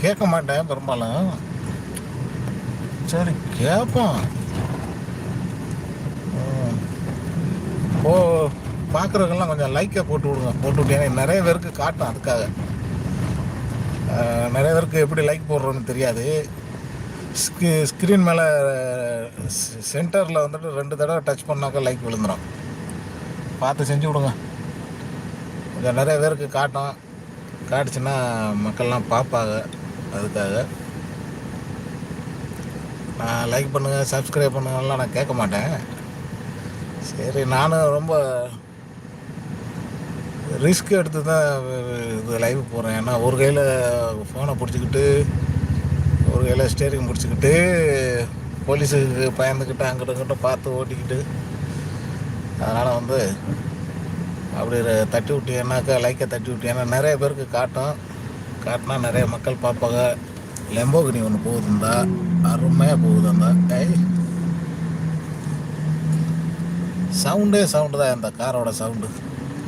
கேட்க மாட்டேன் பெரும்பாலும். சரி கேட்போம். ஓ, பார்க்குறவங்கெல்லாம் கொஞ்சம் லைக்கை போட்டு விடுங்க. போட்டு விட்டீங்கன்னா நிறைய பேருக்கு காட்டும். அதுக்காக நிறைய பேருக்கு எப்படி லைக் போடுறோன்னு தெரியாது. ஸ்க்ரீன் மேலே சென்டரில் வந்துட்டு 2 தடவை டச் பண்ணாக்கா லைக் விழுந்துடும். பார்த்து செஞ்சு விடுங்க. கொஞ்சம் நிறைய பேருக்கு காட்டும். காட்டுச்சுன்னா மக்கள்லாம் பார்ப்பாங்க. அதுக்காக நான் லைக் பண்ணுங்கள், சப்ஸ்கிரைப் பண்ணுங்கலாம் நான் கேட்க மாட்டேன். சரி, நானும் ரொம்ப ரிஸ்க் எடுத்து தான் இது லைவ் போகிறேன். ஏன்னா ஒரு கையில் ஃபோனை பிடிச்சிக்கிட்டு, ஒரு கையில் ஸ்டேரிங் பிடிச்சிக்கிட்டு, போலீஸுக்கு பயந்துக்கிட்டு அங்கிட்ட இங்கிட்ட பார்த்து ஓட்டிக்கிட்டு, அதனால் வந்து அப்படி தட்டி விட்டீங்கன்னாக்கா, லைக்கை தட்டி விட்டீங்கன்னா நிறைய பேருக்கு காட்டும். காட்டினா நிறைய மக்கள் பார்ப்பாங்க. லெம்போகினி ஒன்று போகுதுந்தா, அருமையாக போகுதுந்தா. சவுண்டு தான் இந்த காரோட சவுண்டு.